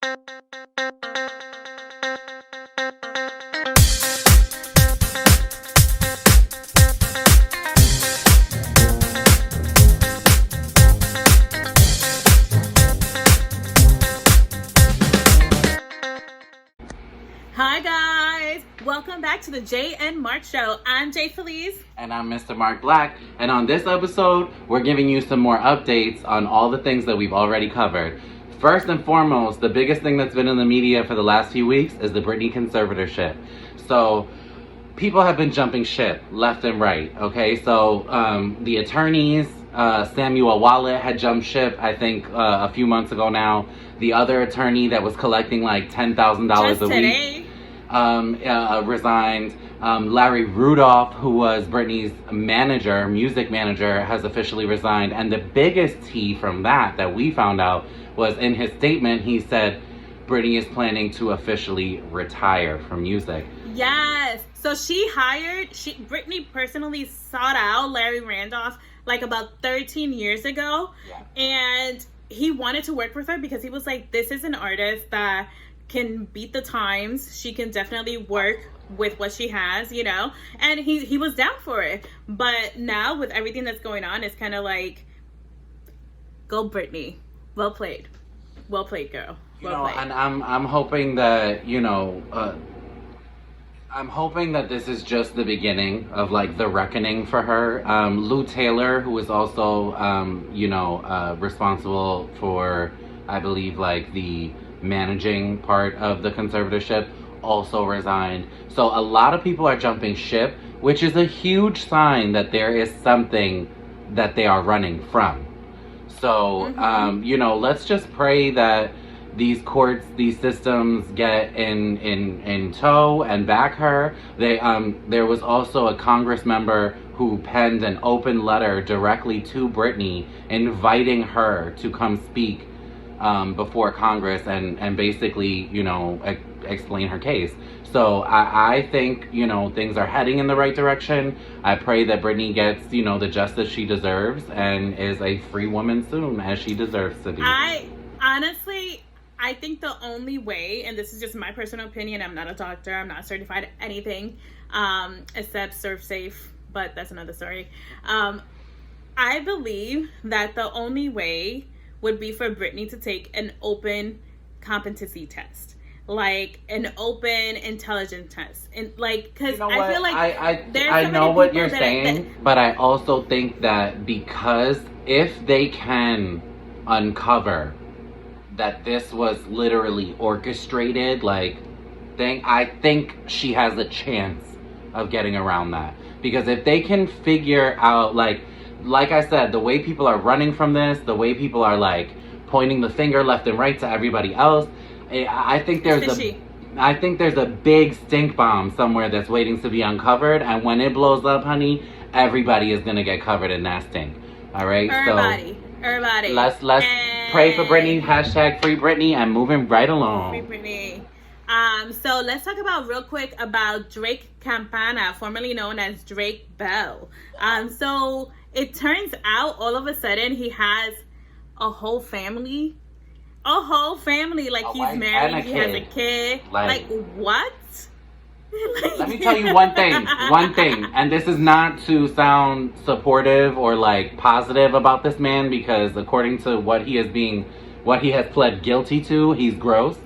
Hi guys, welcome back to the Jay and Mark Show. I'm Jay Felice. And I'm Mr. Mark Black. And on this episode, we're giving you some more updates on all the things that we've already covered. First and foremost, the biggest thing that's been in the media for the last few weeks is the Britney conservatorship. So people have been jumping ship left and right, okay? So the attorneys, Samuel Wallet had jumped ship, I think, a few months ago now. The other attorney that was collecting like $10,000 a week resigned. Larry Rudolph, who was Britney's music manager, has officially resigned. And the biggest tea from that we found out was in his statement, he said Britney is planning to officially retire from music. Yes. So Britney personally sought out Larry Randolph like about 13 years ago. Yeah. And he wanted to work with her because he was like, this is an artist that can beat the times. She can definitely work with what she has, you know? And he was down for it. But now with everything that's going on, it's kind of like, go Britney. Well played. Well played, girl. Well played. And I'm hoping that, I'm hoping that this is just the beginning of like the reckoning for her. Lou Taylor, who is also, responsible for, I believe, like the managing part of the conservatorship, also resigned. So a lot of people are jumping ship, which is a huge sign that there is something that they are running from. So, let's just pray that these courts, these systems get in tow and back her. There was also a Congress member who penned an open letter directly to Britney inviting her to come speak before Congress and basically, explain her case. So I think, things are heading in the right direction. I pray that Britney gets, the justice she deserves and is a free woman soon, as she deserves to be. I think the only way, and this is just my personal opinion, I'm not a doctor, I'm not certified at anything, except Serve Safe, but that's another story. I believe that the only way would be for Britney to take an open competency test. Like an open intelligence test. And like, because I feel like I know what you're saying, but I also think that because if they can uncover that this was literally orchestrated, I think she has a chance of getting around that. Because if they can figure out, like I said, the way people are running from this, the way people are like pointing the finger left and right to everybody else, I think there's a big stink bomb somewhere that's waiting to be uncovered, and when it blows up, honey, everybody is gonna get covered in that stink. All right, everybody. Let's pray for Britney. # free Britney, and moving right along. Free Britney. So let's talk real quick about Drake Campana, formerly known as Drake Bell. So it turns out all of a sudden he has a whole family. Like he's married, he has a kid. Like what? Let me tell you one thing, and this is not to sound supportive or like positive about this man, because according to what he has pled guilty to, he's gross.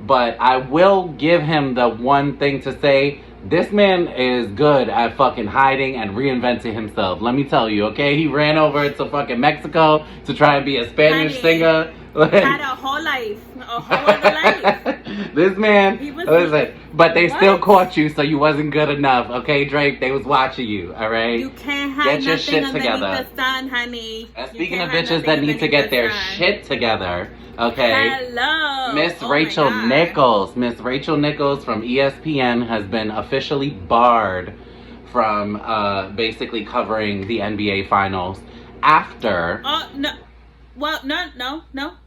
But I will give him the one thing to say: this man is good at fucking hiding and reinventing himself. Let me tell you, okay? He ran over to fucking Mexico to try and be a Spanish singer. Had a whole life. A whole other life. This man, listen, but they still caught you, so you wasn't good enough, okay, Drake? They was watching you, all right? You can't hide Get your shit together. The sun, honey. And speaking of bitches that need to get their shit together, okay? Hello. Miss Rachel Nichols. Miss Rachel Nichols from ESPN has been officially barred from basically covering the NBA Finals after... Oh, no. Well, no,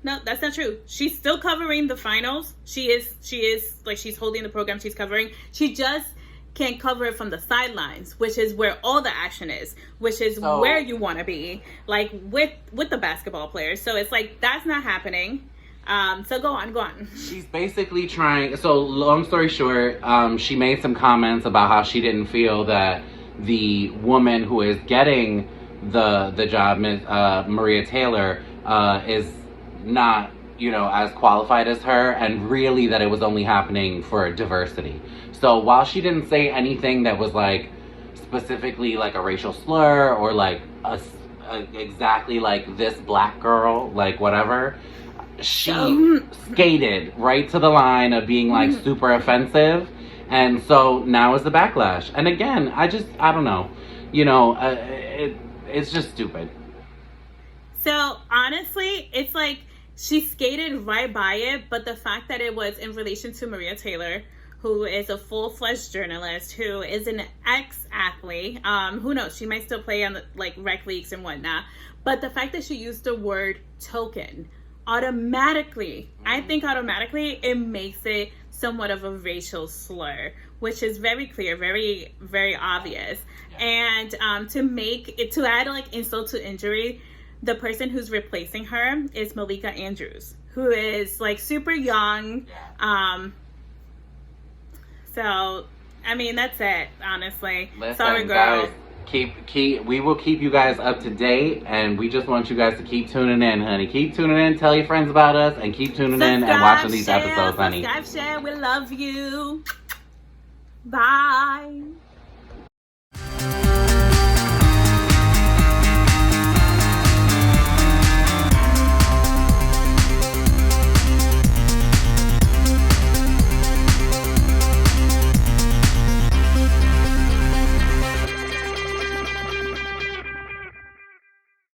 that's not true. She's still covering the finals. She is like, she's holding the program, she's covering. She just can't cover it from the sidelines, which is where all the action is, which is where you want to be, like with the basketball players. So it's like, that's not happening. So go on. She's basically trying. So long story short, she made some comments about how she didn't feel that the woman who is getting the job, Ms. Maria Taylor, is not, you know, as qualified as her, and really that it was only happening for diversity. So while she didn't say anything that was like specifically like a racial slur or like exactly like this black girl, like whatever, she skated right to the line of being like super offensive. And so now is the backlash. And again, I don't know, you know, it's just stupid. So honestly, it's like she skated right by it, but the fact that it was in relation to Maria Taylor, who is a full-fledged journalist, who is an ex-athlete, who knows, she might still play on the, like, rec leagues and whatnot, but the fact that she used the word token, automatically, I think automatically, it makes it somewhat of a racial slur, which is very clear, very, very obvious. And to add like insult to injury, the person who's replacing her is Malika Andrews, who is like super young. So, I mean, that's it, honestly. Listen, sorry, girl. Guys, we will keep you guys up to date, and we just want you guys to keep tuning in, honey. Keep tuning in, tell your friends about us, and keep tuning in and watching these episodes, honey. Subscribe, share, we love you. Bye.